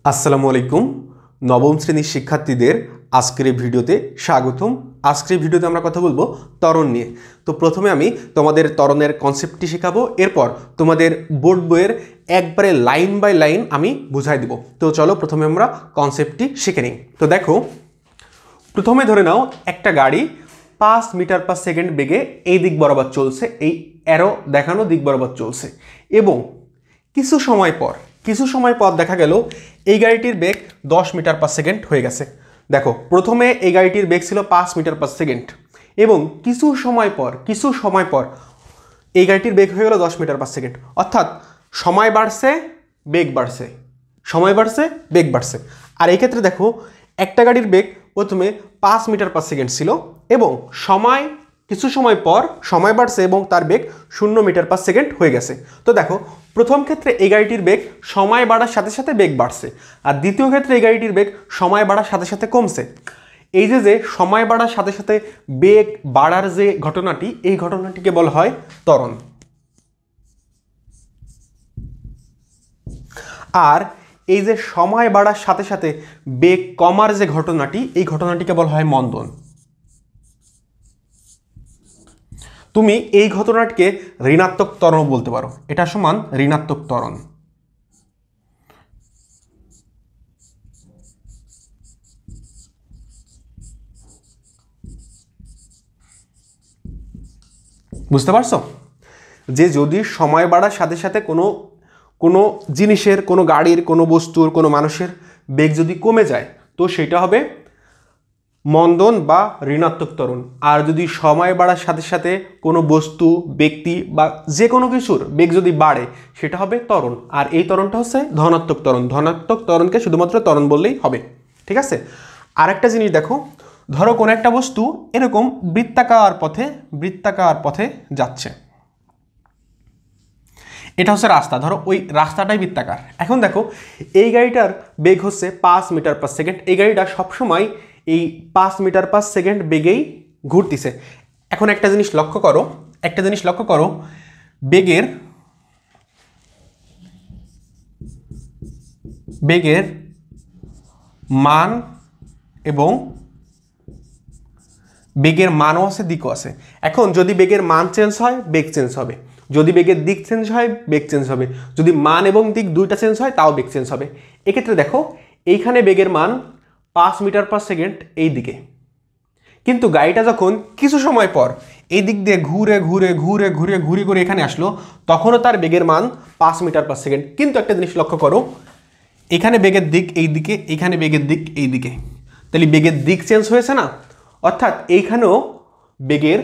আসসালামু আলাইকুম নবম শ্রেণীর শিক্ষার্থীদের আজকের এই ভিডিওতে স্বাগতম। আজকের ভিডিওতে আমরা কথা বলবো ত্বরণ নিয়ে। তো প্রথমে আমি তোমাদের ত্বরণের কনসেপ্টটি শেখাবো, এরপর তোমাদের বোর্ড বইয়ের একবারে লাইন বাই লাইন আমি বুঝাই দিব। তো চলো প্রথমে আমরা কনসেপ্টটি শিখে নিই। তো দেখো, প্রথমে ধরে নাও একটা গাড়ি 5 মিটার পার সেকেন্ড বেগে এই দিক বরাবর চলছে, এই অ্যারো দেখানো দিক বরাবর চলছে, এবং কিছু সময় পর দেখা গেল এই গাড়িটির বেগ 10 মিটার পার সেকেন্ড হয়ে গেছে। দেখো, প্রথমে এই গাড়িটির বেগ ছিল 5 মিটার পার সেকেন্ড, এবং কিছু সময় পর এই গাড়িটির বেগ হয়ে গেল 10 মিটার পার সেকেন্ড। অর্থাৎ সময় বাড়ছে, বেগ বাড়ছে, সময় বাড়ছে, বেগ বাড়ছে। আর এই ক্ষেত্রে দেখো, একটা গাড়ির বেগ প্রথমে 5 মিটার পার সেকেন্ড ছিল, এবং কিছু সময় পর সময় বাড়ছে এবং তার বেগ 0 মিটার পার সেকেন্ড হয়ে গেছে। তো দেখো, প্রথম ক্ষেত্রে এই গাড়িটির বেগ সময় বাড়ার সাথে সাথে বেগ বাড়ছে, আর দ্বিতীয় ক্ষেত্রে এই গাড়িটির বেগ সময় বাড়ার সাথে সাথে কমছে। এই যে সময় বাড়ার সাথে সাথে বেগ বাড়ার যে ঘটনাটি, এই ঘটনাটিকে বলা হয় ত্বরণ। আর এই যে সময় বাড়ার সাথে সাথে বেগ কমার যে ঘটনাটি, এই ঘটনাটিকে বলা হয় মন্দন। তুমি এই ঘটনাটিকে ঋণাত্মক ত্বরণ বলতে পারো, এটা সমান ঋণাত্মক ত্বরণ। বুঝতে পারছো যে যদি সময় বাড়ার সাথে সাথে কোনো জিনিসের, কোনো গাড়ির, কোনো বস্তুর, কোনো মানুষের বেগ যদি কমে যায়, তো সেটা হবে মন্দন বা ঋণাত্মক ত্বরণ। আর যদি সময় বাড়ার সাথে সাথে কোনো বস্তু, ব্যক্তি বা যে কোনো কিছুর বেগ যদি বাড়ে, সেটা হবে ত্বরণ। আর এই ত্বরণটা হচ্ছে ধনাত্মক ত্বরণ। ধনাত্মক ত্বরণকে শুধুমাত্র ত্বরণ বললেই হবে, ঠিক আছে? আর একটা জিনিস দেখো, ধরো কোনো একটা বস্তু এরকম বৃত্তাকার পথে যাচ্ছে, এটা হচ্ছে রাস্তা। ধরো ওই রাস্তাটাই বৃত্তাকার। এখন দেখো, এই গাড়িটার বেগ হচ্ছে 5 মিটার পার সেকেন্ড। এই গাড়িটা সবসময় এই 5 মিটার পার সেকেন্ড বেগেই ঘুরতেছে। এখন একটা জিনিস লক্ষ্য করো, বেগের মান এবং বেগের মানও আছে, দিকও আছে। এখন যদি বেগের মান চেঞ্জ হয়, বেগ চেঞ্জ হবে। যদি বেগের দিক চেঞ্জ হয়, বেগ চেঞ্জ হবে। যদি মান এবং দিক দুইটা চেঞ্জ হয়, তাও বেগ চেঞ্জ হবে। এক্ষেত্রে দেখো, এইখানে বেগের মান 5 মিটার পার সেকেন্ড এই দিকে, কিন্তু গাড়িটা যখন কিছু সময় পর এই দিক দিয়ে ঘুরে এখানে আসলো, তখনও তার বেগের মান 5 মিটার পার সেকেন্ড। কিন্তু একটা জিনিস লক্ষ্য করো, এখানে বেগের দিক এই দিকে, এখানে বেগের দিক এই দিকে, তাহলে বেগের দিক চেঞ্জ হয়েছে না? অর্থাৎ এইখানেও বেগের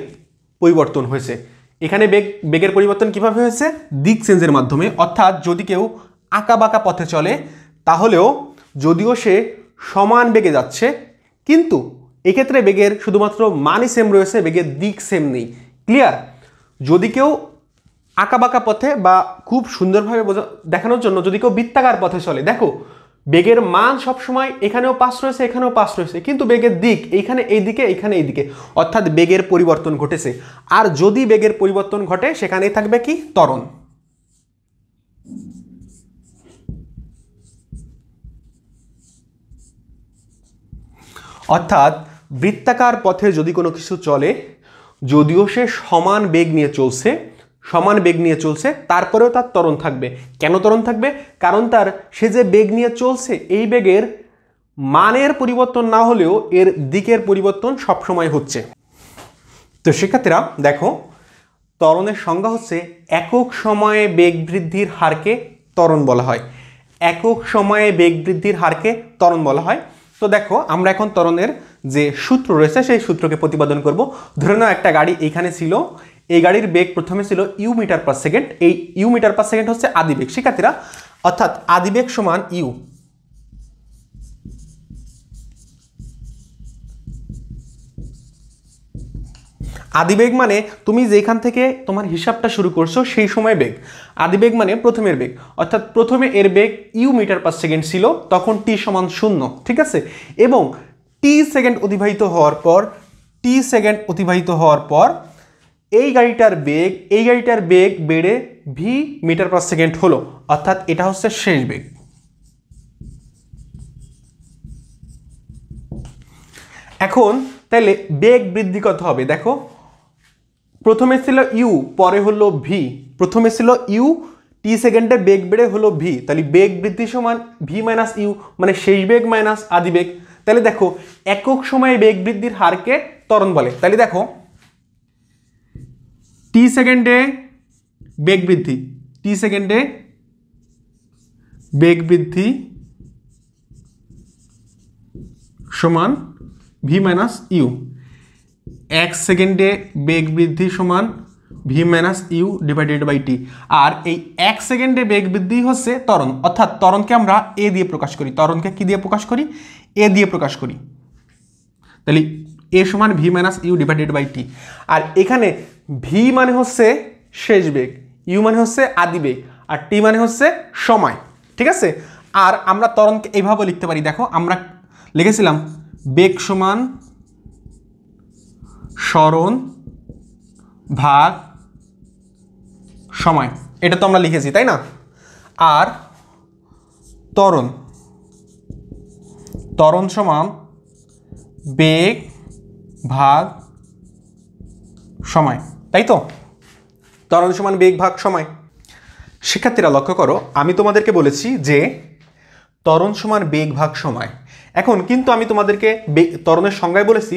পরিবর্তন হয়েছে। এখানে বেগের পরিবর্তন কিভাবে হয়েছে? দিক চেঞ্জের মাধ্যমে। অর্থাৎ যদি কেউ আঁকাবাঁকা পথে চলে, তাহলেও যদিও সে সমান বেগে যাচ্ছে, কিন্তু এক্ষেত্রে বেগের শুধুমাত্র মানই সেম রয়েছে, বেগের দিক সেম নেই। ক্লিয়ার? যদি কেউ আঁকাবাঁকা পথে বা খুব সুন্দরভাবে দেখানোর জন্য যদি কেউ বৃত্তাকার পথে চলে, দেখো বেগের মান সবসময় এখানেও 5 রয়েছে, এখানেও 5 রয়েছে, কিন্তু বেগের দিক এইখানে এইদিকে, এইখানে এইদিকে। অর্থাৎ বেগের পরিবর্তন ঘটেছে। আর যদি বেগের পরিবর্তন ঘটে, সেখানেই থাকবে কি? ত্বরণ। অর্থাৎ বৃত্তাকার পথে যদি কোনো কিছু চলে, যদিও সে সমান বেগ নিয়ে চলছে, তারপরেও তার ত্বরণ থাকবে। কেন ত্বরণ থাকবে? কারণ সে যে বেগ নিয়ে চলছে, এই বেগের মানের পরিবর্তন না হলেও এর দিকের পরিবর্তন সবসময় হচ্ছে। তো শিক্ষার্থীরা দেখো, ত্বরণের সংজ্ঞা হচ্ছে একক সময়ে বেগ বৃদ্ধির হারকে ত্বরণ বলা হয়। একক সময়ে বেগ বৃদ্ধির হারকে ত্বরণ বলা হয়। তো দেখো, আমরা এখন ত্বরণের যে সূত্র রয়েছে, সেই সূত্রকে প্রতিপাদন করব। ধরে নাও একটা গাড়ি এইখানে ছিল, এই গাড়ির বেগ প্রথমে ছিল ইউ মিটার পার সেকেন্ড। এই ইউ মিটার পার সেকেন্ড হচ্ছে আদিবেগ, শিক্ষার্থীরা। অর্থাৎ আদিবেগ সমান ইউ। আদিবেগ মানে তুমি যেখান থেকে তোমার হিসাবটা শুরু করছো, সেই সময় বেগ। আদিবেগ মানে প্রথমের বেগ। অর্থাৎ প্রথমে এর বেগ ইউ মিটার পার সেকেন্ড ছিল, তখন টি সমান 0, ঠিক আছে? এবং টি সেকেন্ড অতিবাহিত হওয়ার পর এই গাড়িটার বেগ বেড়ে ভি মিটার পার সেকেন্ড হলো। অর্থাৎ এটা হচ্ছে শেষ বেগ। এখন তাহলে বেগ বৃদ্ধি কত হবে দেখো, প্রথমে ছিল ইউ, পরে হলো ভি, প্রথমে ছিল ইউ, টি সেকেন্ডে বেগ বেড়ে হলো ভি, তাহলে বেগ বৃদ্ধি সমান ভি মাইনাস ইউ, মানে শেষ বেগ মাইনাস আদি বেগ। তাহলে দেখো একক সময়ে বেগ বৃদ্ধির হারকে ত্বরণ বলে। তাহলে দেখো টি সেকেন্ডে বেগ বৃদ্ধি, টি সেকেন্ডে বেগ বৃদ্ধি সমান ভি মাইনাস ইউ, এক সেকেন্ডে বেগ বৃদ্ধি সমান v minus u divided by t. আর এই এক সেকেন্ডে বেগ বৃদ্ধি হচ্ছে ত্বরণ, অর্থাৎ ত্বরণকে আমরা এ দিয়ে প্রকাশ করি। ত্বরণকে কি দিয়ে প্রকাশ করি? এ দিয়ে প্রকাশ করি। তাহলে এ সমান v minus u divided by t. আর এখানে ভি মানে হচ্ছে শেষ বেগ, ইউ মানে হচ্ছে আদি বেগ, আর টি মানে হচ্ছে সময়। ঠিক আছে, আর আমরা ত্বরণকে এইভাবে লিখতে পারি। দেখো আমরা লিখেছিলাম বেগ সমান সরণ ভাগ সময়, এটা তো আমরা লিখেছি তাই না। আর ত্বরণ, ত্বরণ সমান বেগ ভাগ সময়, তাই তো। ত্বরণ সমান বেগ ভাগ সময়। শিক্ষার্থীরা লক্ষ্য করো, আমি তোমাদেরকে বলেছি যে ত্বরণ সমান বেগ ভাগ সময়। এখন কিন্তু আমি তোমাদেরকে ত্বরণের সংজ্ঞায় বলেছি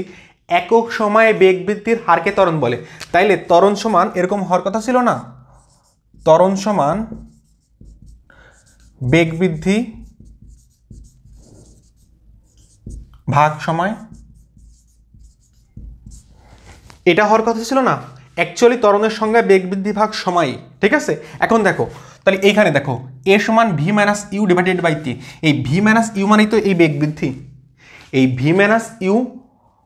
একক সময়ে বেগ বৃদ্ধির হারকে ত্বরণ বলে। তাইলে ত্বরণ সমান এরকম হওয়ার কথা ছিল না, ত্বরণ সমান বেগ বৃদ্ধি ভাগ সময়, এটা হওয়ার কথা ছিল না। অ্যাকচুয়ালি ত্বরণের সংজ্ঞা বেগ বৃদ্ধি ভাগ সময়। ঠিক আছে, এখন দেখো তাহলে এইখানে দেখো এ সমান v minus u divided by t. এই ভি মাইনাস ইউ মানেই তো এই বেগ বৃদ্ধি, এই ভি মাইনাস ইউ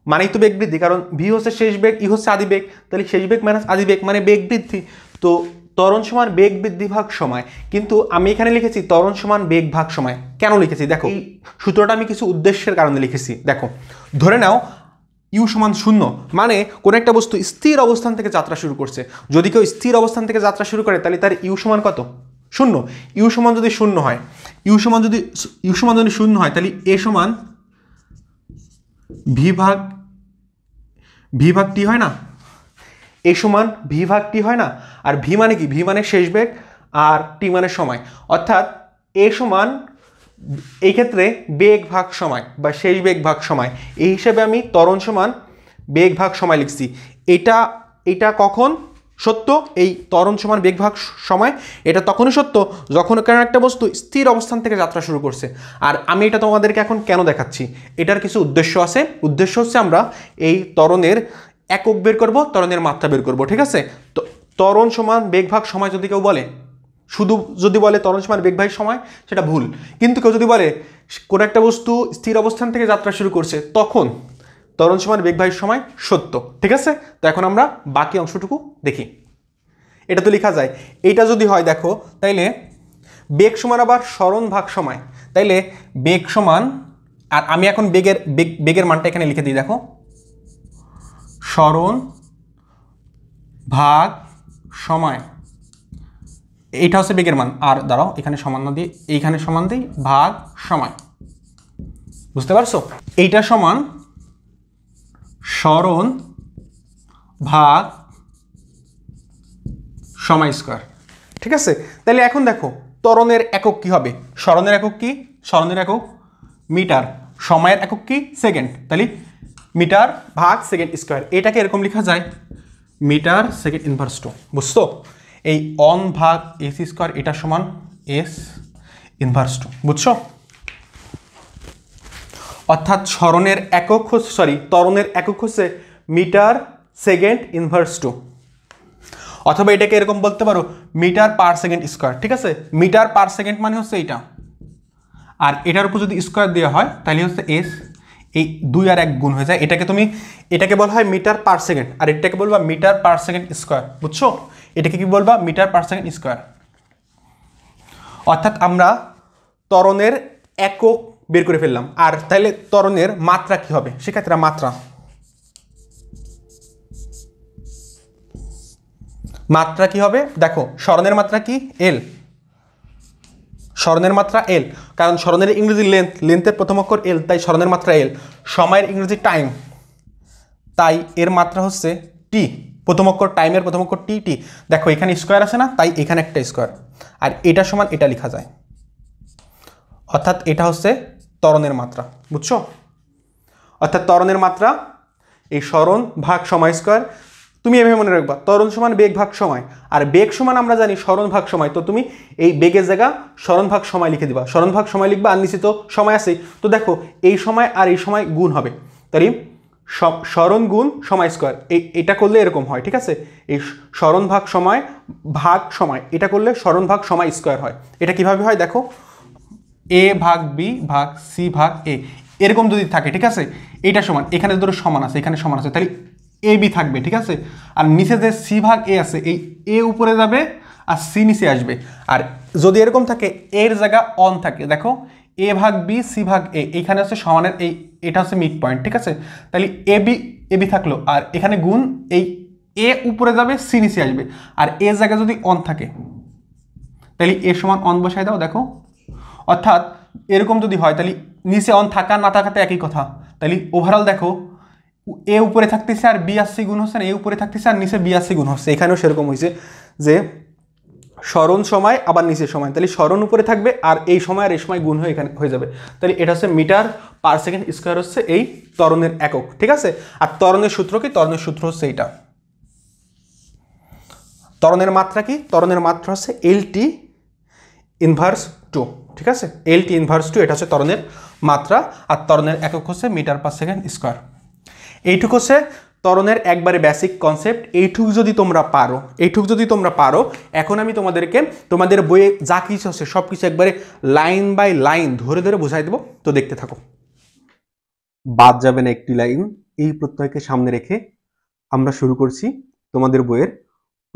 মানেই তো বেগ বৃদ্ধি, কারণ ভি হচ্ছে শেষ বেগ, ই হচ্ছে আদি বেগ, তাহলে শেষ বেগ মাইনাস আদি বেগ মানে বেগ বৃদ্ধি। তো ত্বরণ সমান বেগ বৃদ্ধি ভাগ সময়, কিন্তু আমি এখানে লিখেছি ত্বরণ সমান বেগ ভাগ সময়। কেন লিখেছি দেখো, এই সূত্রটা আমি কিছু উদ্দেশ্যের কারণে লিখেছি। দেখো ধরে নাও ইউ সমান শূন্য, মানে কোনো একটা বস্তু স্থির অবস্থান থেকে যাত্রা শুরু করছে। যদি কেউ স্থির অবস্থান থেকে যাত্রা শুরু করে তাহলে তার ইউ সমান কত? শূন্য। ইউ সমান যদি শূন্য হয়, ইউ সমান যদি শূন্য হয় তাহলে এ সমান ভি ভাগ টি হয় না, এ সমান ভি ভাগ টি হয় না। আর ভি মানে কি? ভি মানে শেষ বেগ, আর টি মানে সময়, অর্থাৎ এ সমান এই ক্ষেত্রে বেগ ভাগ সময় বা শেষ বেগ ভাগ সময়। এই হিসেবে আমি ত্বরণ সমান বেগ ভাগ সময় লিখছি। এটা কখন সত্য? এই ত্বরণ সমান বেগ ভাগ সময় এটা তখনই সত্য যখন কারণ একটা বস্তু স্থির অবস্থান থেকে যাত্রা শুরু করছে। আর আমি এটা তোমাদেরকে এখন কেন দেখাচ্ছি, এটার কিছু উদ্দেশ্য আছে। উদ্দেশ্য হচ্ছে আমরা এই ত্বরণের একক বের করব, ত্বরণের মাত্রা বের করব। ঠিক আছে, তো ত্বরণ সমান বেগ ভাগ সময় যদি কেউ বলে, শুধু যদি বলে ত্বরণ সমান বেগ ভাগ সময়, সেটা ভুল। কিন্তু কেউ যদি বলে কোনো একটা বস্তু স্থির অবস্থান থেকে যাত্রা শুরু করছে, তখন ত্বরণ সমান বেগ ভাগ সময় সত্য। ঠিক আছে, তো এখন আমরা বাকি অংশটুকু দেখি। এটা তো লেখা যায়, এইটা যদি হয় দেখো তাইলে বেগ সমান আবার সরণ ভাগ সময়। তাইলে বেগ সমান, আর আমি এখন বেগের মানটা এখানে লিখে দিই। দেখো সরণ ভাগ সময়, এইটা হচ্ছে বেগের মান। আর দাঁড়াও এখানে সমান না দিয়ে এইখানে সমান দিই, ভাগ সময়। বুঝতে পারছো? এইটা সমান সরণ ভাগ সময় স্কয়ার। ঠিক আছে, তাহলে এখন দেখো ত্বরণের একক কি হবে? সরণের একক কি? সরণের একক মিটার, সময়ের একক কি? সেকেন্ড। তাহলে মিটার ভাগ সেকেন্ড স্কয়ার, এটাকে এরকম লেখা যায় মিটার সেকেন্ড ইনভার্স টু। বুঝছো? এই অন ভাগ এস স্কয়ার এটা সমান এস ইনভার্স টু। বুঝছো? অর্থাৎ সরণের একক ত্বরণের একক হচ্ছে মিটার সেকেন্ড ইনভার্স টু, অথবা এটাকে এরকম বলতে পারো মিটার পার সেকেন্ড স্কয়ার। ঠিক আছে, মিটার পার সেকেন্ড মানে হচ্ছে এইটা, আর এটার উপর যদি স্কয়ার দেওয়া হয় তাহলে হচ্ছে এস, এই 2 আর 1 গুণ হয়ে যায়। এটাকে বলা হয় মিটার পার সেকেন্ড, আর এটাকে বলবা মিটার পার সেকেন্ড স্কয়ার। বুঝছো? এটাকে কি বলবা? Metre per second square. অর্থাৎ আমরা ত্বরণের একক বের করে ফেললাম। আর তাহলে ত্বরণের মাত্রা কি হবে? সেক্ষেত্রে মাত্রা কি হবে? দেখো সরণের মাত্রা কি? এল। স্মরণের মাত্রা এল, কারণ স্মরণের ইংরেজি লেন্থ, লেন্থের প্রথম অক্ষর এল, তাই স্মরণের মাত্রা এল। সময়ের ইংরেজি টাইম, তাই এর মাত্রা হচ্ছে টি। প্রথম অক্ষর টাইমের প্রথম অক্ষর টি, টি। দেখো এখানে স্কোয়ার আছে না, তাই এখানে একটা স্কোয়ার, আর এটা সমান এটা লেখা যায়, অর্থাৎ এটা হচ্ছে ত্বরণের মাত্রা। বুঝছো? অর্থাৎ ত্বরণের মাত্রা এই স্মরণ ভাগ সময় স্কোয়ার। তুমি এভাবে মনে রাখবা, ত্বরণ সমান বেগ ভাগ সময়, আর বেগ সমান আমরা জানি স্মরণ ভাগ সময়। তো তুমি এই বেগের জায়গা স্মরণ ভাগ সময় লিখে দিবা, স্মরণ ভাগ সময় লিখবা, আর নিচে তো সময় আছেই। তো দেখো এই সময় আর এই সময় গুণ হবে, তাই স্মরণ গুণ সময় স্কোয়ার, এটা করলে এরকম হয়। ঠিক আছে, এই স্মরণ ভাগ সময় ভাগ সময়, এটা করলে স্মরণ ভাগ সময় স্কোয়ার হয়। এটা কিভাবে হয় দেখো, এ ভাগ বি ভাগ সি ভাগ এ, এরকম যদি থাকে, ঠিক আছে, এটা সমান, এখানে ধরো সমান আছে, এখানে সমান আছে, তাহলে এ বি থাকবে। ঠিক আছে, আর নিচে যে সি ভাগ এ আছে, এই এ উপরে যাবে আর সি নিচে আসবে। আর যদি এরকম থাকে, এর জায়গা অন থাকে, দেখো এ ভাগ বি সি ভাগ এ, এইখানে হচ্ছে সমানের এই, এটা হচ্ছে মিড পয়েন্ট। ঠিক আছে, তাহলে এ বি থাকলো, আর এখানে গুণ, এই এ উপরে যাবে সি নিচে আসবে, আর এ জায়গা যদি অন থাকে, তাহলে এ সমান অন বসাই দাও। দেখো, অর্থাৎ এরকম যদি হয়, তাহলে নিচে অন থাকা না থাকাতে একই কথা। তাহলে ওভারঅল দেখো, এ উপরে থাকতেছে আর বি আর সি গুণ হচ্ছে, এ উপরে থাকতেছে আর নিচে বি আর সি গুণ হচ্ছে। এখানেও সেরকম হয়েছে যে স্মরণ সময় আবার নিচের সময়, তাহলে স্মরণ উপরে থাকবে আর এই সময় আর এই সময় গুণ হয়ে এখানে হয়ে যাবে। তাহলে এটা হচ্ছে মিটার পার সেকেন্ড স্কোয়ার হচ্ছে এই ত্বরণের একক। ঠিক আছে, আর ত্বরণের সূত্র কি? ত্বরণের সূত্র হচ্ছে এইটা। ত্বরণের মাত্রা কি? ত্বরণের মাত্রা হচ্ছে LT ইনভার্স 2। ঠিক আছে, LT ইনভার্স 2, এটা হচ্ছে ত্বরণের মাত্রা, আর ত্বরণের একক হচ্ছে মিটার পার সেকেন্ড স্কোয়ার। এইটুকু হচ্ছে ত্বরণের একবারে বেসিক কনসেপ্ট। এইটুকু যদি তোমরা পারো, এখন আমি তোমাদেরকে তোমাদের বইয়ে যা কিছু আছে সব কিছু একবারে লাইন বাই লাইন ধরে ধরে বোঝাই দেবো। তো দেখতে থাকো। বাদ যাবে না একটি লাইন, এই প্রত্যয়কে সামনে রেখে আমরা শুরু করছি তোমাদের বইয়ের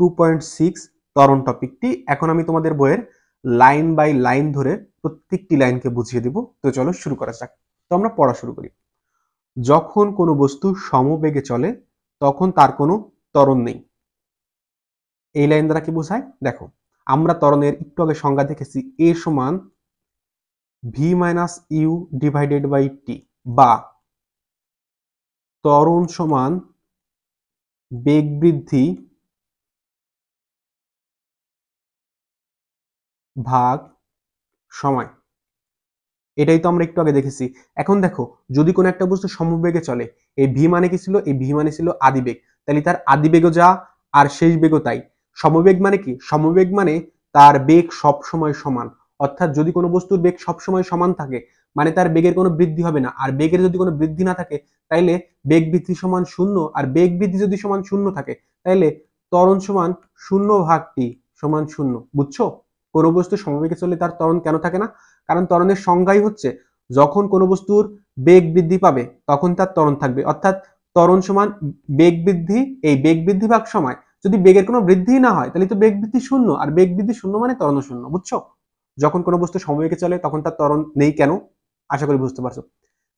2.6 ত্বরণ টপিকটি। এখন আমি তোমাদের বইয়ের লাইন বাই লাইন ধরে প্রত্যেকটি লাইনকে বুঝিয়ে দেব। তো চলো শুরু করা যাক। তো আমরা পড়া শুরু করি। যখন কোনো বস্তু সমবেগে চলে তখন তার কোনো ত্বরণ নেই। এই লাইন দ্বারা কি বোঝায়? দেখো, আমরা ত্বরণের একটু আগে সংজ্ঞা দেখেছি, এ সমান v minus u divided by t, বা ত্বরণ সমান বেগ বৃদ্ধি ভাগ সময়। এটাই তো আমরা একটু আগে দেখেছি। এখন দেখো, যদি কোনো একটা বস্তু সমবেগে চলে, এই ভি মানে কি ছিল? এই ভি মানে ছিল আদিবেগ, তাহলে তার আদিবেগও যা আর শেষ বেগও তাই। সমবেগ মানে কি? সমবেগ মানে তার বেগ সব সময় সমান, অর্থাৎ যদি কোনো বস্তুর বেগ সব সময় সমান থাকে মানে তার বেগের কোনো বৃদ্ধি হবে না, আর বেগের যদি কোনো বৃদ্ধি না থাকে তাইলে বেগ বৃদ্ধি সমান শূন্য, আর বেগ বৃদ্ধি যদি সমান শূন্য থাকে তাইলে ত্বরণ সমান শূন্য ভাগ টি সমান শূন্য। বুঝছো? কোনো বস্তু সমবেগে চলে তার ত্বরণ কেন থাকে না? কারণ ত্বরণের সংজ্ঞাই হচ্ছে যখন কোনো বস্তুর বেগ বৃদ্ধি পাবে তখন তার ত্বরণ থাকবে, অর্থাৎ ত্বরণ সমান বেগ বৃদ্ধি, এই বেগ বৃদ্ধি ভাগ সময়। যদি বেগের কোনো বৃদ্ধি না হয় তাহলে তো বেগ বৃদ্ধি শূন্য, আর বেগ বৃদ্ধি শূন্য মানে ত্বরণ শূন্য। বুঝছো? যখন কোনো বস্তু সমবেগে চলে তখন তার ত্বরণ নেই কেন? আশা করি বুঝতে পারছো।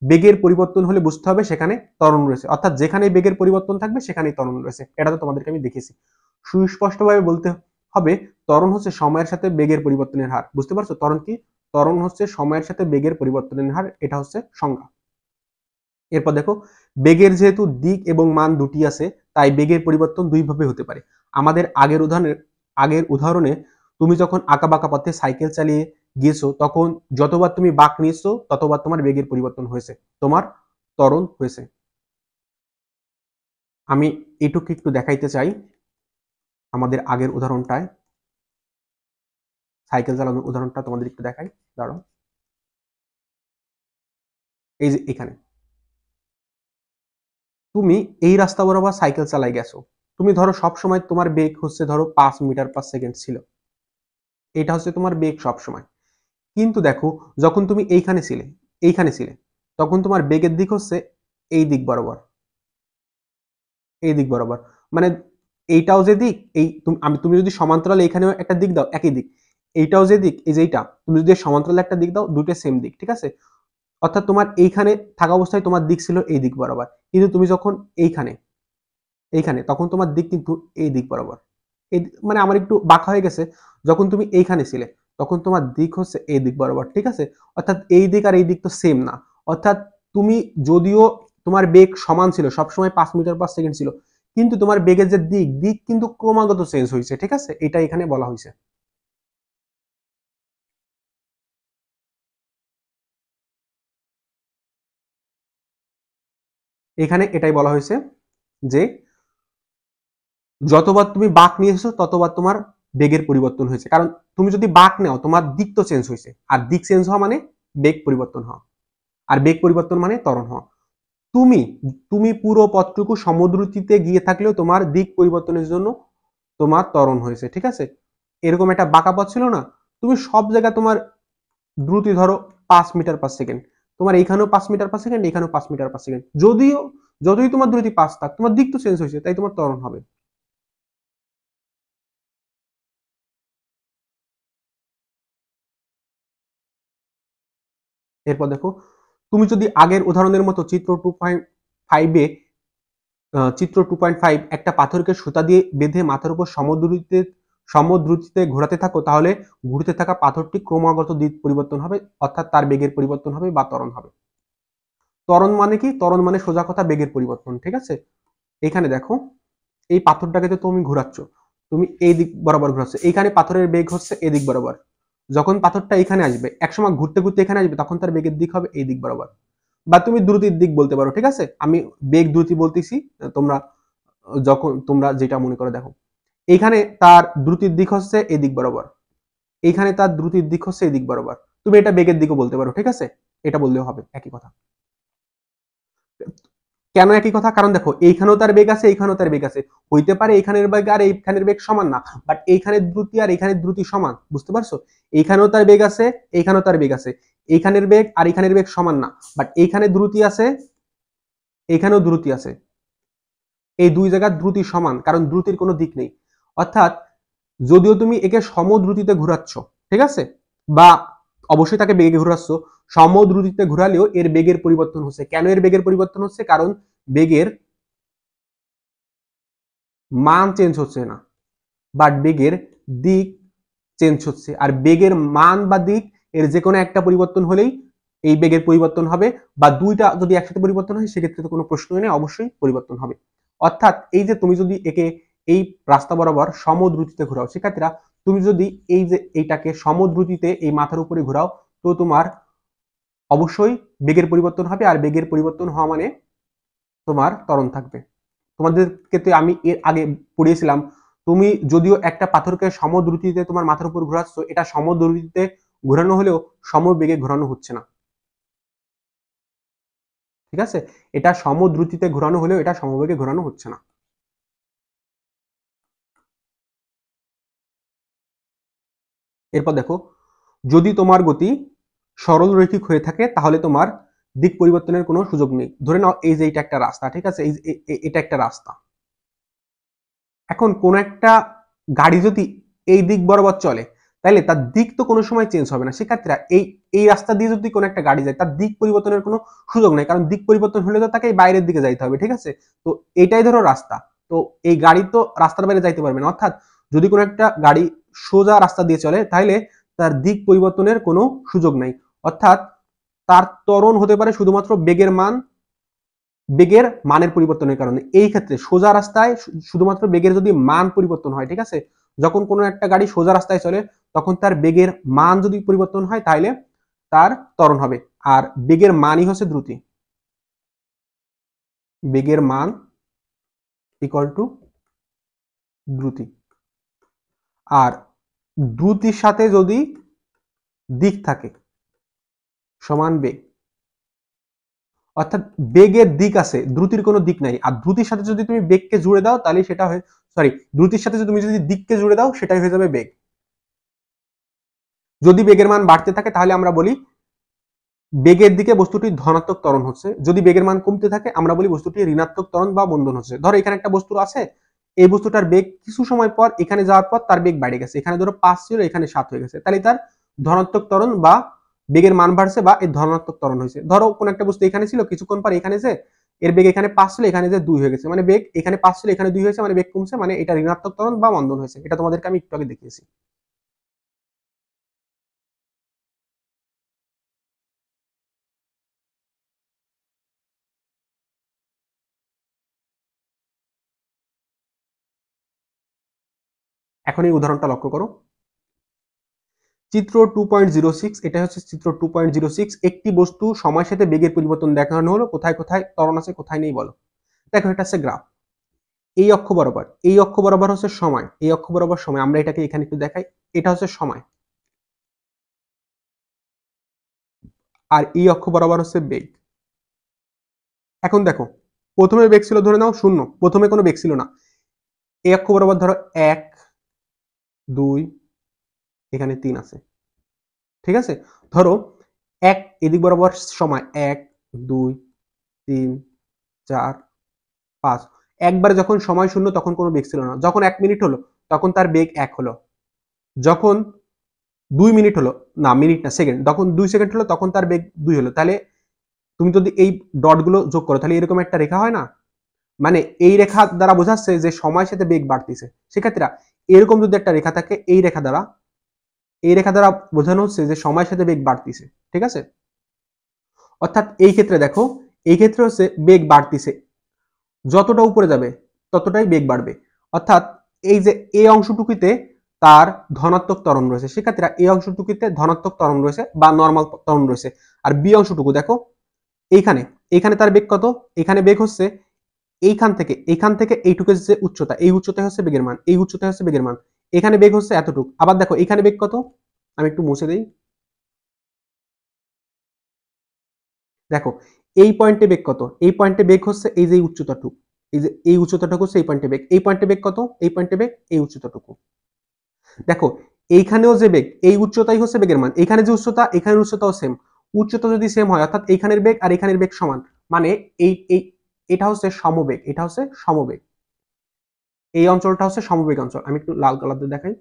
বেগের পরিবর্তন হলে বুঝতে হবে সেখানে ত্বরণ রয়েছে, অর্থাৎ যেখানে বেগের পরিবর্তন থাকবে সেখানেই ত্বরণ রয়েছে। এটা তো তোমাদেরকে আমি দেখেছি। সুস্পষ্টভাবে বলতে হবে ত্বরণ হচ্ছে সময়ের সাথে বেগের পরিবর্তনের হার। বুঝতে পারছো ত্বরণ কি? ত্বরণ হচ্ছে সময়ের সাথে বেগের পরিবর্তনের হার, এটা হচ্ছে সংজ্ঞা। এরপর দেখো, বেগের যেহেতু দিক এবং মান দুটি আছে তাই বেগের পরিবর্তন দুই ভাবে হতে পারে। আমাদের আগের উদাহরণে তুমি যখন আঁকা বাঁকা পথে সাইকেল চালিয়ে গিয়েছো তখন যতবার তুমি বাঁক নিয়েছো ততবার তোমার বেগের পরিবর্তন হয়েছে, তোমার ত্বরণ হয়েছে। আমি এটুকু একটু দেখাইতে চাই আমাদের আগের উদাহরণটায়, সাইকেল চালানোর উদাহরণটা তোমাদের একটু দেখাই, দাঁড়াও। এই যে এখানে তুমি এই রাস্তা বরাবর সাইকেল চালাই গেছো, তুমি ধরো সব সময় তোমার বেগ হচ্ছে ধরো 5 মিটার পার সেকেন্ড ছিল, এটা হচ্ছে তোমার বেগ সব সময়। কিন্তু দেখো, যখন তুমি এইখানে ছিলে তখন তোমার বেগের দিক হচ্ছে এই দিক বরাবর, এই দিক বরাবর, মানে এইটাও যে দিক, তুমি যদি সমান্তরাল এইখানেও একটা দিক দাও একই দিক, এইটাও যে দিক, এই যে এইটা তুমি যদি সমান্তরাল একটা দিক দাও দুটো সেম দিক। ঠিক আছে, অর্থাৎ তোমার এইখানে থাকা অবস্থায় তোমার দিক ছিল এই দিক বরাবর, কিন্তু তুমি যখন এইখানে তখন তোমার দিক কিন্তু এই দিক বরাবর। এই মানে আমার একটু বাঁকা হয়ে গেছে, যখন তুমি এইখানে ছিলে তখন তোমার দিক হচ্ছে এই দিক বরাবর, ঠিক আছে। অর্থাৎ এই দিক আর এই দিক তো সেম না। অর্থাৎ তুমি যদিও তোমার বেগ সমান ছিল, সবসময় 5 মিটার/সেকেন্ড ছিল, কিন্তু তোমার বেগের যে দিক দিক কিন্তু ক্রমাগত চেঞ্জ হয়েছে, ঠিক আছে, এটা এখানে বলা হয়েছে। এখানে এটাই বলা হয়েছে যে যতবার তুমি বাঁক নিয়ে এসেছো ততবার তোমার বেগের পরিবর্তন হয়েছে। কারণ তুমি যদি বাঁক নাও তোমার দিক তো চেঞ্জ হয়েছে, আর দিক চেঞ্জ হওয়া মানে বেগ পরিবর্তন হওয়া, আর বেগ পরিবর্তন মানে ত্বরণ হওয়া। তুমি তুমি পুরো পথটুকু সমদ্রুতিতে গিয়ে থাকলেও তোমার দিক পরিবর্তনের জন্য তোমার ত্বরণ হয়েছে, ঠিক আছে। এরকম একটা বাঁকা পথ ছিল না, তুমি সব জায়গায় তোমার দ্রুতি ধরো 5 মিটার/সেকেন্ড, তোমার এইখানেও 5 মিটার/সেকেন্ড, এখানেও 5 মিটার/সেকেন্ড, যতই তোমার দ্রুতি 5 থাক, তোমার দিক তো চেঞ্জ হয়েছে, তাই তোমার ত্বরণ হবে। এরপর দেখো, তুমি যদি আগের উদাহরণের মতো চিত্র 2.5 একটা পাথরকে সুতা দিয়ে বেঁধে মাথার উপর সমদ্রুতিতে ঘোরাতে থাকো, তাহলে ঘুরতে থাকা পাথরটি ক্রমাগত দিক পরিবর্তন হবে, অর্থাৎ তার বেগের পরিবর্তন হবে বা ত্বরণ হবে। ত্বরণ মানে কি? ত্বরণ মানে সোজা কথা বেগের পরিবর্তন, ঠিক আছে। এখানে দেখো, এই পাথরটাকে তো তুমি ঘোরাচ্ছ, তুমি এই দিক বরাবর ঘোরাচ্ছ, এইখানে পাথরের বেগ হচ্ছে এই দিক বরাবর। যখন পাথরটা এখানে আসবে, একসময় ঘুরতে ঘুরতে এখানে আসবে, তখন তার বেগের দিক হবে এই দিক বরাবর। বা তুমি দ্রুতির দিক বলতে পারো, ঠিক আছে, আমি বেগ দ্রুতি বলতেছি, তোমরা যখন তোমরা যেটা মনে করে দেখো। এইখানে তার দ্রুতির দিক হচ্ছে এই দিক বরাবর, এইখানে তার দ্রুতির দিক হচ্ছে এই দিক বরাবর। তুমি এটা বেগের দিকও বলতে পারো, ঠিক আছে, এটা বললেও হবে, একই কথা। কেন একই কথা? কারণ দেখো, এইখানেও তার বেগ আছে, এইখানেও তার বেগ আছে, হইতে পারে এইখানের বেগ আর এইখানের বেগ সমান না, বাট এইখানের দ্রুতি আর এইখানের দ্রুতি সমান, বুঝতে পারছো? এইখানেও তার বেগ আছে, এইখানেও তার বেগ আছে, এইখানের বেগ আর এইখানের বেগ সমান না, বাট এইখানে দ্রুতি আছে, এইখানেও দ্রুতি আছে, এই দুই জায়গার দ্রুতি সমান, কারণ দ্রুতির কোনো দিক নেই। অর্থাৎ যদিও তুমি একে সমদ্রুতিতে ঘোরাচ্ছ, ঠিক আছে, বা অবশ্যই তাকে বেগে ঘোরাচ্ছ, সমদ্রুতিতে ঘোরালেও এর বেগের পরিবর্তন হচ্ছে। কেন এর বেগের পরিবর্তন হচ্ছে? কারণ বেগের মান চেঞ্জ হচ্ছে না, বাট বেগের দিক চেঞ্জ হচ্ছে। আর বেগের মান বা দিক এর যে কোনো একটা পরিবর্তন হলেই এই বেগের পরিবর্তন হবে, বা দুইটা যদি একসাথে পরিবর্তন হয় সেক্ষেত্রে তো কোনো প্রশ্নই নেই, অবশ্যই পরিবর্তন হবে। অর্থাৎ এই যে তুমি যদি একে এই রাস্তা বরাবর সমদ্রুতিতে ঘোরাও, শিক্ষার্থীরা, তুমি যদি এই যে এইটাকে সমদ্রুতিতে এই মাথার উপরে ঘোরাও, তো তোমার অবশ্যই বেগের পরিবর্তন হবে, আর বেগের পরিবর্তন হওয়া মানে তোমার ত্বরণ থাকবে। তোমাদেরকে তো আমি এর আগে পড়িয়েছিলাম, তুমি যদিও একটা পাথরকে সমদ্রুতিতে তোমার মাথার উপর ঘোরাচ্ছ, এটা সমদ্রুতিতে ঘোরানো হলেও সমবেগে ঘোরানো হচ্ছে না, ঠিক আছে, এটা সমদ্রুতিতে ঘোরানো হলেও এটা সমবেগে ঘোরানো হচ্ছে না। এরপর দেখো, যদি তোমার গতি সরল রৈখিক হয়ে থাকে তাহলে তোমার দিক পরিবর্তনের কোনো সুযোগ নেই। ধরে নাও এই যে এটা একটা রাস্তা, ঠিক আছে, এটা একটা রাস্তা। এখন কোন একটা গাড়ি যদি এই দিক বরাবর চলে, তাইলে তার দিক তো কোনো সময় চেঞ্জ হবে না। শিক্ষার্থীরা, এই এই রাস্তা দিয়ে যদি কোনো একটা গাড়ি যায়, তার দিক পরিবর্তনের কোনো সুযোগ নেই, কারণ দিক পরিবর্তন হলে তো তাকে বাইরের দিকে যাইতে হবে, ঠিক আছে। তো এটাই ধরো রাস্তা, তো এই গাড়ি তো রাস্তার বাইরে যাইতে পারবে না। অর্থাৎ যদি কোনো একটা গাড়ি সোজা রাস্তা দিয়ে চলে, তাহলে তার দিক পরিবর্তনের কোনো সুযোগ নাই। অর্থাৎ তার ত্বরণ হতে পারে শুধুমাত্র বেগের মানের পরিবর্তনের কারণে। এই ক্ষেত্রে সোজা রাস্তায় শুধুমাত্র বেগের যদি মান পরিবর্তন হয়, ঠিক আছে, যখন কোনো একটা গাড়ি সোজা রাস্তায় চলে, তখন তার বেগের মান যদি পরিবর্তন হয়, তাহলে তার ত্বরণ হবে। আর বেগের মানই হচ্ছে দ্রুতি, বেগের মান ইকুয়াল টু দ্রুতি। আর দ্রুতির সাথে যদি দিক থাকে সমান বেগ, অর্থাৎ বেগের দিক আছে, দ্রুতির কোনো দিক নাই, আর দ্রুতির সাথে যদি তুমি বেগকে জুড়ে দাও, তাহলে সেটা হয়, সরি, দ্রুতির সাথে তুমি যদি দিককে জুড়ে দাও, সেটাই হয়ে যাবে বেগ। যদি বেগের মান বাড়তে থাকে, তাহলে আমরা বলি বেগের দিকে বস্তুটি ধনাত্মক ত্বরণ হচ্ছে। যদি বেগের মান কমতে থাকে, আমরা বলি বস্তুটি ঋণাত্মক ত্বরণ বা মন্দন হচ্ছে। ধরো এখানে একটা বস্তু আছে, এই বস্তুটার বেগ কিছু সময় পর এখানে যাওয়ার পর তার বেগ বেড়ে গেছে, এখানে ধরো 5 ছিল, এখানে 7 হয়ে গেছে, তাহলে তার ধনাত্মক ত্বরণ বা বেগের মান বাড়ছে বা এর ধনাত্মক ত্বরণ হয়েছে। ধরো কোন একটা বস্তু এখানে ছিল, কিছুক্ষণ পর এখানে যে এর বেগ এখানে 5 ছিল, এখানে যে 2 হয়ে গেছে, মানে বেগ এখানে 5 ছিল, এখানে 2 হয়েছে, মানে বেগ কমছে, মানে এটা ঋণাত্মক ত্বরণ বা মন্দন হয়েছে। এটা তোমাদেরকে আমি একটু আগে দেখিয়েছি। এখন এই উদাহরণটা লক্ষ্য করো, চিত্র 2.06, এটা হচ্ছে চিত্র 2.06। একটি বস্তু সময়ের সাথে বেগের পরিবর্তন দেখানো হলো, কোথায় কোথায় ত্বরণ আছে কোথায় নেই বলো। দেখো এটা হচ্ছে গ্রাফ, এই অক্ষ বরাবর, এই অক্ষ বরাবর হচ্ছে সময়, এই অক্ষ বরাবর সময়, আমরা এটাকে এখানে একটু দেখাই, এটা হচ্ছে সময়, আর এই অক্ষ বরাবর হচ্ছে বেগ। এখন দেখো প্রথমে বেগ ছিল ধরে নাও 0, প্রথমে কোনো বেগ ছিল না। এই অক্ষ বরাবর ধরো 1 2, এখানে 3 আছে, ঠিক আছে। ধরো 1 এদিক বরাবর সময় 1 2 3 4 5, একবারে যখন সময় 0 তখন কোনো বেগ ছিল না। যখন 1 মিনিট হলো তখন তার বেগ 1 হলো। যখন 2 মিনিট হলো, না মিনিট না সেকেন্ড, যখন 2 সেকেন্ড হলো তখন তার বেগ 2 হলো। তাহলে তুমি যদি এই ডটগুলো যোগ করো তাহলে এরকম একটা রেখা হয় না, মানে এই রেখা দ্বারা বোঝাচ্ছে যে সময়ের সাথে বেগ বাড়তিছে। সেক্ষেত্রে এরকম যদি একটা রেখা থাকে, এই রেখা দ্বারা, এই রেখা দ্বারা বোঝানো হচ্ছে যে সময়ের সাথে বেগ বাড়তিছে, ঠিক আছে। অর্থাৎ এই ক্ষেত্রে দেখো, এই ক্ষেত্রে হচ্ছে বেগ বাড়তিছে, যতটা উপরে যাবে ততটাই বেগ বাড়বে। অর্থাৎ এই যে এই অংশটুকুতে তার ধনাত্মক ত্বরণ রয়েছে, সেক্ষেত্রে এই অংশটুকুতে ধনাত্মক ত্বরণ রয়েছে বা নর্মাল ত্বরণ রয়েছে। আর বি অংশটুকু দেখো, এইখানে, এইখানে তার বেগ কত, এখানে বেগ হচ্ছে এইখান থেকে এইটুকু যে উচ্চতা, এই উচ্চতা হচ্ছে বেগের মান, এই উচ্চতা হচ্ছে বেগের মান, এখানে বেগ হচ্ছে এতটুকু। আবার দেখো এখানে বেগ কত, আমি একটু মুছে দিই, দেখো এই পয়েন্টে বেগ কত, এই পয়েন্টে বেগ হচ্ছে এই যে উচ্চতাটুকু, এই যে এই উচ্চতাটুকু হচ্ছে এই পয়েন্টে বেগ, এই পয়েন্টে বেগ কত, এই পয়েন্টে বেগ এই উচ্চতাটুকু। দেখো এইখানেও যে বেগ, এই উচ্চতাই হচ্ছে বেগের মান, এখানে যে উচ্চতা এখানের উচ্চতাও সেম। উচ্চতা যদি সেম হয় অর্থাৎ এইখানের বেগ আর এখানের বেগ সমান, মানে এই এই এটা হচ্ছে সমবেগ, এটা হচ্ছে সমবেগ, এই অঞ্চলটা হচ্ছে সমবেগ অঞ্চল। আমি একটু লাল কালার দিয়ে দেখাই,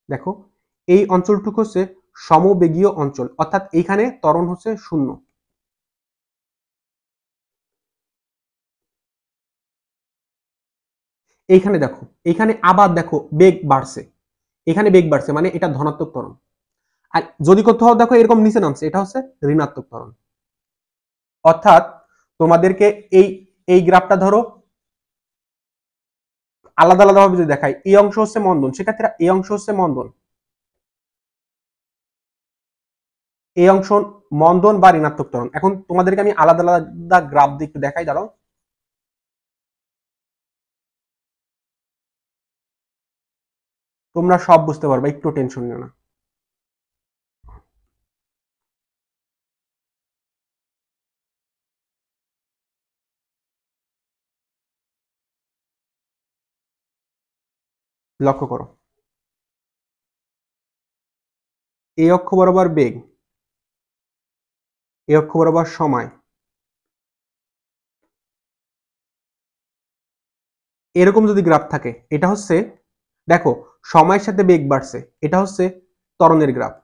দেখো এই অঞ্চলটুকু হচ্ছে সমবেগীয় অঞ্চল, অর্থাৎ এইখানে ত্বরণ হচ্ছে 0। এইখানে দেখো, এইখানে আবার দেখো বেগ বাড়ছে, এখানে বেগ বাড়ছে মানে এটা ধনাত্মক ত্বরণ। আর যদি কোথাও দেখো এরকম নিচে নামছে, এটা হচ্ছে ঋণাত্মক ত্বরণ। অর্থাৎ তোমাদেরকে এই এই গ্রাফটা ধরো আলাদা আলাদা ভাবে যদি দেখাই, এই অংশ হচ্ছে মন্দন, সেক্ষেত্রে এই অংশ হচ্ছে মন্দন, এই অংশ মন্দন বা ঋণাত্মক ত্বরণ। এখন তোমাদেরকে আমি আলাদা আলাদা গ্রাফ দিয়ে একটু দেখাই, দাঁড়াও, তোমরা সব বুঝতে পারবে, একটু টেনশন নিও না। লক্ষ্য করো, এই অক্ষ বরাবর বেগ, এই অক্ষ বরাবর সময়, এরকম যদি গ্রাফ থাকে, এটা হচ্ছে দেখো সময়ের সাথে বেগ বাড়ছে, এটা হচ্ছে ত্বরণের গ্রাফ।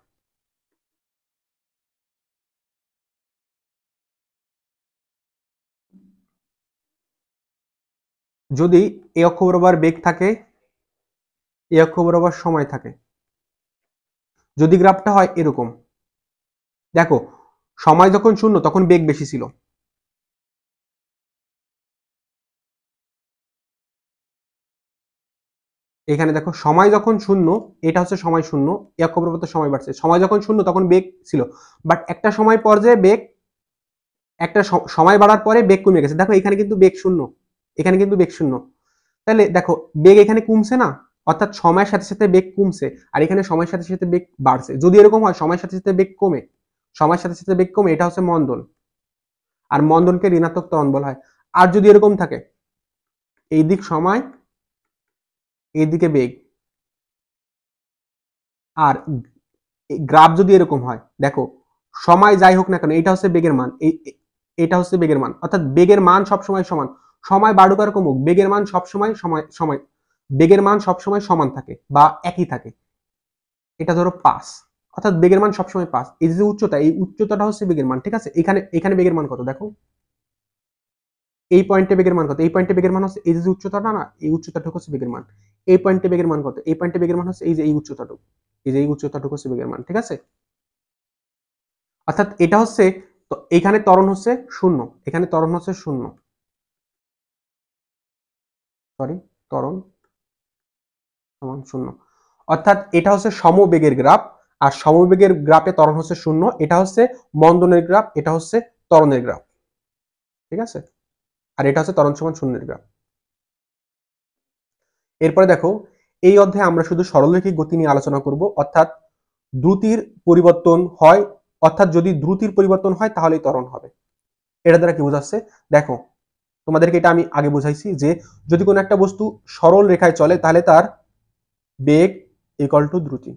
যদি এই অক্ষ বরাবর বেগ থাকে, এই অক্ষ বরাবর সময় থাকে, যদি গ্রাফটা হয় এরকম, দেখো সময় যখন 0 তখন বেগ বেশি ছিল, এখানে দেখো সময় যখন 0, এটা হচ্ছে সময় 0, এই অক্ষ বরাবর সময় বাড়ছে, সময় যখন 0 তখন বেগ ছিল, বাট একটা সময় পর্যায়ে বেগ, একটা সময় বাড়ার পরে বেগ কমে গেছে। দেখো এখানে কিন্তু বেগ 0, এখানে কিন্তু বেগ 0, তাহলে দেখো বেগ এখানে কমছে না, অর্থাৎ সময়ের সাথে সাথে বেগ কমছে, আর এখানে সময়ের সাথে সাথে বেগ বাড়ছে। যদি এরকম হয় সময়ের সাথে সাথে বেগ কমে, সময়ের সাথে সাথে বেগ কমে, এটা হচ্ছে মন্দন, আর মন্দনকে ঋণাত্মক ত্বরণ বলা হয়। আর যদি এরকম থাকে, এই দিক সময়, এইদিকে বেগ, আর গ্রাফ যদি এরকম হয়, দেখো সময় যাই হোক না কেন এটা হচ্ছে বেগের মান, এটা হচ্ছে বেগের মান, অর্থাৎ বেগের মান সবসময় সমান। সময় বাড়ুক আর কমুক, বেগের মান সবসময় সময় সময় বেগের মান সবসময় সমান থাকে বা একই থাকে। এটা ধরো 5, অর্থাৎ বেগের মান সবসময় 5। এই যে উচ্চতা, এই উচ্চতাটা হচ্ছে বেগের মান, ঠিক আছে। এখানে এখানে বেগের মান কত দেখো, এই পয়েন্টে বেগের মান কত, এই পয়েন্টে বেগের মান হচ্ছে এই যে উচ্চতাটা না, এই উচ্চতাটুকু হচ্ছে বেগের মান। এই পয়েন্টে বেগের মান কত, এই পয়েন্টে বেগের মান হচ্ছে এই যে এই উচ্চতাটুকু, এই যে এই উচ্চতাটুকু হচ্ছে বেগের মান, ঠিক আছে। অর্থাৎ এটা হচ্ছে, তো এখানে ত্বরণ হচ্ছে 0, এখানে ত্বরণ হচ্ছে 0, সরি ত্বরণ সমান 0। অর্থাৎ এটা হচ্ছে সমবেগের গ্রাফ, আর সমবেগের গ্রাফে ত্বরণ হচ্ছে 0। এটা হচ্ছে মন্দনের গ্রাফ, এটা হচ্ছে ত্বরণের গ্রাফ, ঠিক আছে? আর এটা হচ্ছে ত্বরণ সমান 0 এর গ্রাফ। এরপরে দেখো, এই অধ্যায়ে আমরা শুধু সরলরৈখিক গতি নিয়ে আলোচনা করব, অর্থাৎ দ্রুতির পরিবর্তন হয়, অর্থাৎ যদি দ্রুতির পরিবর্তন হয় তাহলেই ত্বরণ হবে। এটা দ্বারা কি বোঝাচ্ছে দেখো, তোমাদেরকে এটা আমি আগে বুঝাইছি যে যদি কোনো একটা বস্তু সরল রেখায় চলে তাহলে তার বেগ ইকুয়াল টু দ্রুতি,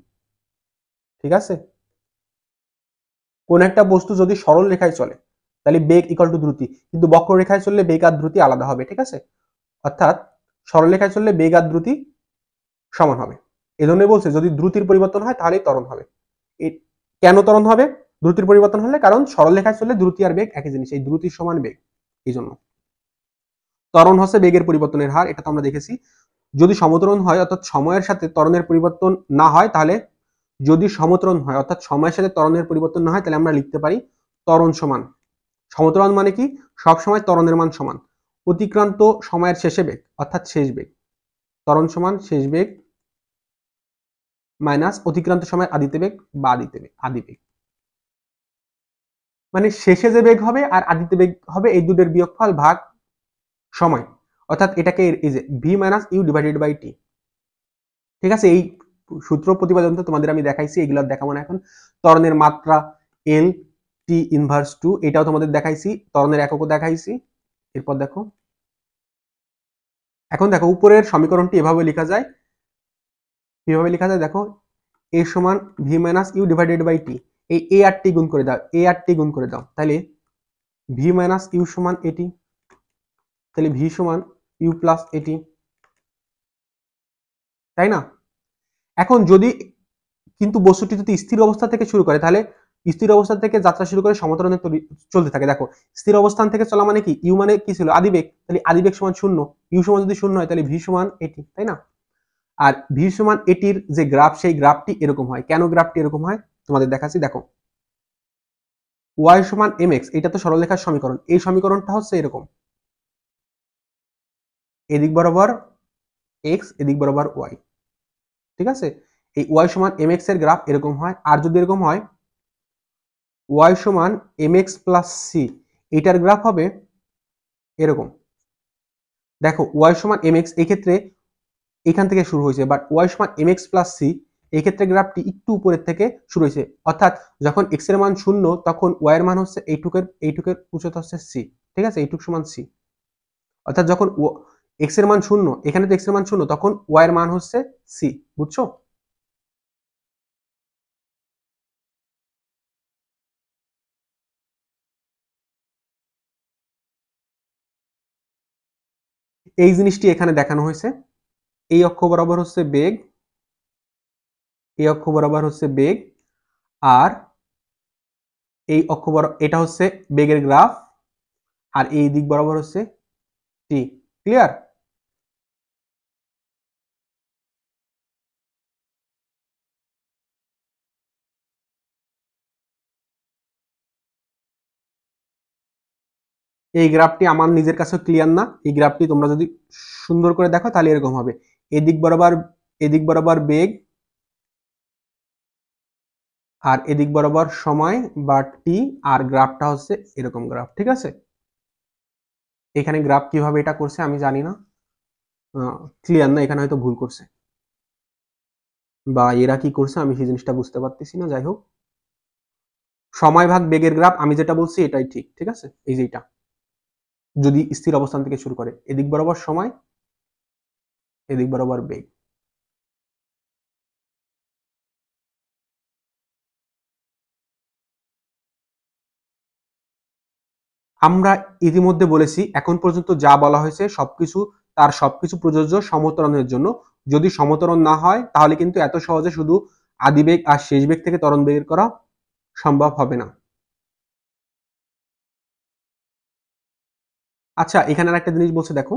ঠিক আছে? কোন একটা বস্তু যদি সরল রেখায় চলে তাহলে বেগ ইকুয়াল টু দ্রুতি, কিন্তু বক্ররেখায় চললে বেগ আর দ্রুতি আলাদা হবে, ঠিক আছে? অর্থাৎ সরল রেখায় চললে বেগ আর দ্রুতি সমান হবে। এজন্যই বলছে যদি দ্রুতির পরিবর্তন হয় তাহলেই ত্বরণ হবে। কেন ত্বরণ হবে দ্রুতির পরিবর্তন হলে? কারণ সরল রেখায় চললে দ্রুতি আর বেগ একই জিনিস, এই দ্রুতির সমান বেগ, এই জন্য ত্বরণ হচ্ছে বেগের পরিবর্তনের হার। এটা তো আমরা দেখেছি। যদি সমত্বরণ হয় অর্থাৎ সময়ের সাথে ত্বরণের পরিবর্তন না হয়, তাহলে যদি সমত্বরণ হয় অর্থাৎ সময়ের সাথে ত্বরণের পরিবর্তন না হয় তাহলে আমরা লিখতে পারি ত্বরণ সমান, সমত্বরণ মানে কি, সব সময় ত্বরণের মান সমান, অতিক্রান্ত সময়ের শেষে বেগ অর্থাৎ শেষ বেগ, ত্বরণ সমান শেষ বেগ মাইনাস অতিক্রান্ত সময়ের আদিতে বেগ বা আদি বেগ। মানে শেষে যে বেগ হবে আর আদিতে বেগ হবে এই দুটোর বিয়োগফল ভাগ সময়, অর্থাৎ এটাকে এই যে v minus u divided by t, ঠিক আছে? এই সূত্র প্রতিপাদন তো তোমাদের আমি দেখাইছি, এগুলো দেখাবো না এখন। ত্বরণের মাত্রা এল টি ইনভার্স 2, এটাও তোমাদের দেখাইছি, ত্বরণের এককও দেখাইছি। এরপর দেখো, এখন দেখো উপরের সমীকরণটি এভাবে লেখা যায়, কিভাবে লেখা যায় দেখো, এ সমান v minus u divided by t, এই এ আর টি গুণ করে দাও, এ আর টি গুণ করে দাও, তাহলে ভি মাইনাস ইউ সমান এটি, তাহলে ভি সমান ইউ প্লাস এটি, তাই না? এখন যদি কিন্তু বস্তুটি যদি স্থির অবস্থা থেকে শুরু করে, তাহলে স্থির অবস্থা থেকে যাত্রা শুরু করে সমত্বরণে চলতে থাকে। দেখো স্থির অবস্থান থেকে চলা মানে কি, ইউ মানে কি ছিল আদিবেগ, তাহলে আদিবেগ সমান 0, ইউ সমান যদি 0 হয় তাহলে ভি সমান এটি, তাই না? আর ভি সমান এটির যে গ্রাফ সেই গ্রাফটি এরকম হয়। কেন গ্রাফটি এরকম হয় তোমাদের দেখাচ্ছি, দেখো ওয়াই সমান এম এক্স, এটা তো সরলরেখার সমীকরণ, এই সমীকরণটা হচ্ছে এরকম, এদিক বরাবর এক্স এদিক বরাবর ওয়াই, ঠিক আছে? এই ওয়াই সমান এম এক্স এর গ্রাফ এরকম হয়। আর যদি এরকম হয় ওয়াই সমান এম এক্স প্লাস সি, এটার গ্রাফ হবে এরকম। দেখো ওয়াই সমান এম এক্স এই ক্ষেত্রে এখান থেকে শুরু হয়েছে, বাট ওয়াই সমান এম এক্স প্লাস সি এই ক্ষেত্রে গ্রাফটি একটু উপরের থেকে শুরু হয়েছে, অর্থাৎ যখন এক্স এর মান 0 তখন ওয়াই এর মান হচ্ছে এইটুকের উচ্চতা হচ্ছে সি, ঠিক আছে? এইটুক সমান সি, অর্থাৎ যখন এক্স এর মান 0, এখানে তো এক্স এর মান 0, তখন ওয়াই এর মান হচ্ছে সি, বুঝছো? এই জিনিসটি এখানে দেখানো হয়েছে। এই অক্ষ বরাবর হচ্ছে বেগ, এই অক্ষ বরাবর হচ্ছে বেগ, আর এই অক্ষ বরাবর এটা হচ্ছে বেগের গ্রাফ, আর এই দিক বরাবর হচ্ছে টি। ক্লিয়ার? এই গ্রাফটি আমার নিজের কাছে ক্লিয়ার না, এই গ্রাফটি তোমরা যদি সুন্দর করে দেখো তাহলে এরকম হবে, এদিক বরাবর বেগ আর এদিক বরাবর সময় বা টি, আর গ্রাফটা হচ্ছে এরকম গ্রাফ, ঠিক আছে? এখানে গ্রাফ কিভাবে এটা করছে আমি জানি না, ক্লিয়ার না, এখানে হয়তো ভুল করছে বা এরা কি করছে আমি সেই জিনিসটা বুঝতে পারতেছি না। যাই হোক, সময় ভাগ বেগের গ্রাফ আমি যেটা বলছি এটাই ঠিক, ঠিক আছে? এই যে এটা যদি স্থির অবস্থান থেকে শুরু করে, এদিক বরাবর সময় এদিক বরাবর বেগ। আমরা ইতিমধ্যে বলেছি এখন পর্যন্ত যা বলা হয়েছে সবকিছু তার সবকিছু প্রযোজ্য সমত্বরণের জন্য। যদি সমত্বরণ না হয় তাহলে কিন্তু এত সহজে শুধু আদিবেগ আর শেষ বেগ থেকে ত্বরণ বের করা সম্ভব হবে না। আচ্ছা, এখানে আর একটা জিনিস বলছে দেখো,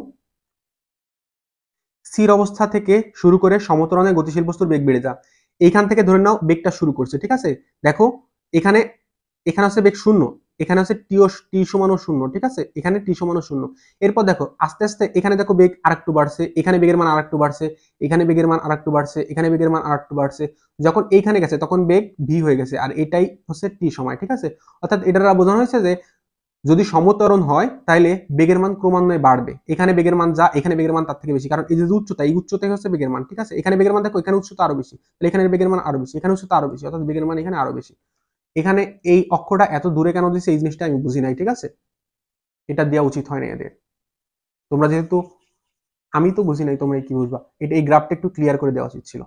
স্থির অবস্থা থেকে শুরু করে সমত্বরণে গতিশীল বস্তুর বেগ বেড়ে যায়। এইখান থেকে ধরে নাও বেগটা শুরু করছে, ঠিক আছে? দেখো এখানে এখানে হচ্ছে বেগ 0, এখানে হচ্ছে টি সমানও 0, ঠিক আছে, এখানে টি সমানও 0। এরপর দেখো আস্তে আস্তে এখানে দেখো বেগ আরেকটু বাড়ছে, এখানে বেগের মান আরেকটু বাড়ছে, এখানে বেগের মান আরেকটু বাড়ছে, এখানে বেগের মান আরেকটু বাড়ছে। যখন এইখানে গেছে তখন বেগ ভি হয়ে গেছে, আর এটাই হচ্ছে টি সময়, ঠিক আছে। অর্থাৎ এটা দ্বারা বোঝানো হয়েছে যে যদি সমত্বরণ হয় তাহলে বেগের মান ক্রমান্বয়ে বাড়বে। এখানে বেগের মান যা, এখানে বেগের মান তার থেকে বেশি, কারণ এই যে উচ্চতা, এই উচ্চতাই হচ্ছে বেগের মান, ঠিক আছে। এখানে বেগের মান দেখো, এখানে উচ্চতা আরো বেশি, তাহলে এখানে বেগের মান আরো বেশি, এখানে উচ্চতা আরো বেশি, অর্থাৎ বেগের মান এখানে আরো বেশি। এখানে এই অক্ষটা এত দূরে কেন দিচ্ছে এই জিনিসটা আমি বুঝি নাই, ঠিক আছে, এটা দেওয়া উচিত হয় না এদের। তোমরা যেহেতু, আমি তো বুঝি নাই, তোমরা কি বুঝবা, এটা এই গ্রাফটা একটু ক্লিয়ার করে দেওয়া উচিত ছিল।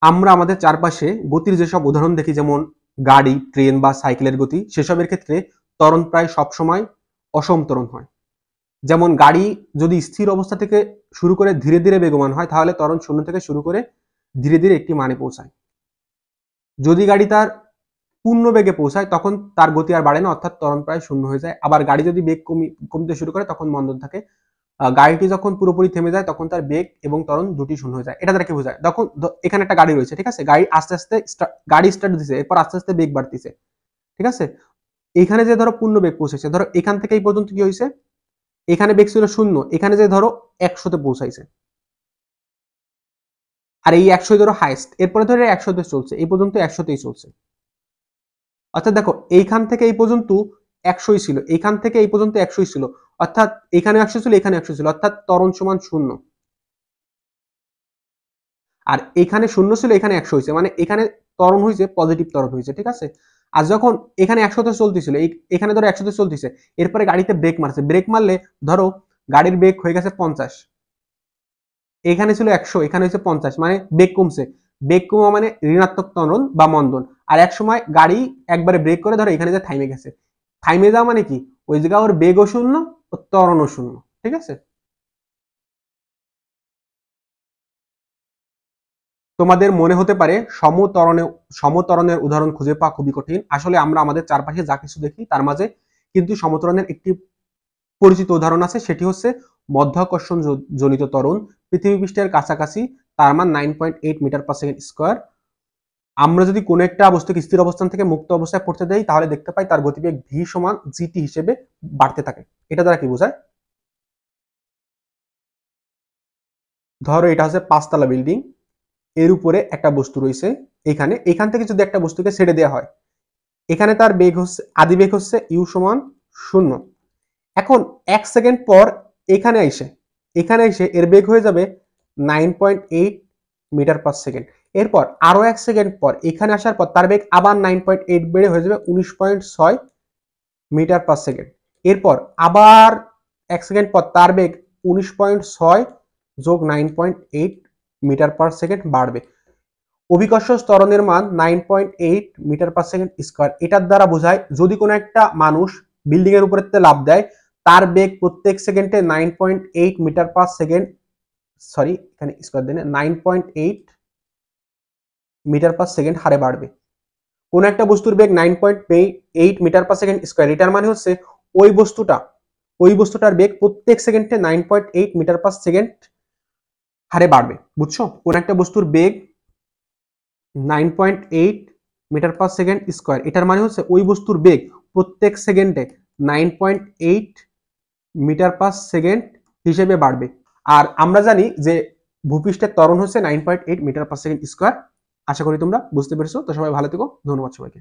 আমরা আমাদের চারপাশে গতির যেসব উদাহরণ দেখি, যেমন গাড়ি, ট্রেন বা সাইকেলের গতি, সেসবের ক্ষেত্রে ত্বরণ প্রায় সবসময় অসম ত্বরণ হয়। যেমন গাড়ি যদি স্থির অবস্থা থেকে শুরু করে ধীরে ধীরে বেগমান হয়, তাহলে ত্বরণ 0 থেকে শুরু করে ধীরে ধীরে একটি মানে পৌঁছায়। যদি গাড়ি তার পূর্ণ বেগে পৌঁছায় তখন তার গতি আর বাড়ে না, অর্থাৎ ত্বরণ প্রায় 0 হয়ে যায়। আবার গাড়ি যদি বেগ কমতে শুরু করে তখন মন্দন থাকে। গাড়িটি যখন পুরোপুরি থেমে যায় তখন তার বেগ এবং ত্বরণ দুটি 0 হয়ে যায়। এটা দ্বারা কি বোঝায়, তখন এখানে একটা গাড়ি রয়েছে, ঠিক আছে, গাড়ি আস্তে আস্তে গাড়ি স্টার্ট দিছে, এরপর আস্তে আস্তে বেগ বাড়তিছে, ঠিক আছে। এখানে যে ধরো পূর্ণ বেগ পৌঁছেছে, ধরো এখান থেকে এই পর্যন্ত কি হয়েছে, এখানে বেগ ছিল 0, এখানে যে ধরো 100-তে পৌঁছাইছে, আর এই 100 ধরো হাইস্ট, এরপরে ধরো 100-তে চলছে, এই পর্যন্ত 100-তেই চলছে। অর্থাৎ দেখো এইখান থেকে এই পর্যন্ত 100ই ছিল, এইখান থেকে এই পর্যন্ত 100ই ছিল, অর্থাৎ এখানে 100 ছিল, এখানে 100 ছিল, অর্থাৎ ত্বরণ সমান 0। আর এখানে 0 ছিল, এখানে 100 হয়েছে, মানে এখানে ত্বরণ হয়েছে, পজিটিভ ত্বরণ হয়েছে, ঠিক আছে। আর যখন এখানে 100-তে চলতেছিল, এখানে ধরো 100-তে চলতেছে, এরপরে গাড়িতে ব্রেক মারছে, ব্রেক মারলে ধরো গাড়ির বেগ হয়ে গেছে 50, এখানে ছিল 100, এখানে হচ্ছে 50, মানে বেগ কমছে। বেগ কমা মানে ঋণাত্মক ত্বরণ বা মন্দন। আর এক সময় গাড়ি একবারে ব্রেক করে ধরো এখানে যে থাইমে গেছে, থাইমে যাওয়া মানে কি, ওই জায়গায় ওর বেগও শূন্য, ও ত্বরণও শূন্য, ঠিক আছে। তোমাদের মনে হতে পারে সমত্বরণের উদাহরণ খুঁজে পাওয়া খুবই কঠিন। আসলে আমরা আমাদের চারপাশে যা কিছু দেখি তার মাঝে কিন্তু সমত্বরণের একটি পরিচিত উদাহরণ আছে, সেটি হচ্ছে মধ্যাকর্ষণ জনিত ত্বরণ। পৃথিবী পৃষ্ঠের কাছাকাছি, তার মান 9.8 মিটার পার সেকেন্ড স্কোয়ার। আমরা যদি কোনো একটা বস্তুকে স্থির অবস্থান থেকে মুক্ত অবস্থায় পড়তে দেই, তাহলে দেখতে পাই তার গতিবেগ ভি সমান জিটি হিসেবে বাড়তে থাকে। এটা দ্বারা কি বোঝায়, ধরো এটা হচ্ছে 5 তলা বিল্ডিং, এর উপরে একটা বস্তু রয়েছে, এখান থেকে যদি একটা বস্তুকে ছেড়ে দেওয়া হয়, এখানে তার বেগ হচ্ছে, আদি বেগ হচ্ছে ইউ সমান 0। এখন 1 সেকেন্ড পর এখানে এসে এর বেগ হয়ে যাবে 9.8 মিটার পার সেকেন্ড। এরপর আরো 1 সেকেন্ড পর এখানে আসার পর তার বেগ আবার 9.8 বেড়ে হয়ে যাবে 19.6 মিটার পার সেকেন্ড। এরপর আবার 1 সেকেন্ড পর তার বেগ 19.6 যোগ 9.8 মিটার পার সেকেন্ড বাড়বে। অভিকর্ষ ত্বরণের মান 9.8 মিটার পার সেকেন্ড স্কোয়ার। এটার দ্বারা বোঝায় যদি কোনো একটা মানুষ বিল্ডিং এর উপরে লাফ দেয়, তার বেগ প্রত্যেক সেকেন্ডে 9.8 মিটার পার সেকেন্ড, সরি এখানে স্কোয়ার দেন, 9.8 মিটার পার সেকেন্ড হারে বাড়বে। কোন একটা বস্তুর বেগ 9.8 মিটার পার সেকেন্ড স্কোয়ার, এটার মানে হচ্ছে ওই বস্তুটার বেগ প্রত্যেক সেকেন্ডে 9.8 মিটার পার সেকেন্ড হারে বাড়বে। বুঝছো, কোন একটা বস্তুর বেগ 9.8 মিটার পার সেকেন্ড স্কোয়ার, এটার মানে হচ্ছে ওই বস্তুর বেগ প্রত্যেক সেকেন্ডে 9.8 মিটার পার সেকেন্ড হিসেবে বাড়বে। আর আমরা জানি যে ভূপৃষ্ঠের ত্বরণ হচ্ছে 9.8 মিটার পার সেকেন্ড স্কোয়ার। আশা করি তোমরা বুঝতে পেরেছো। তো সবাই ভালো থেকো, ধন্যবাদ সবাইকে।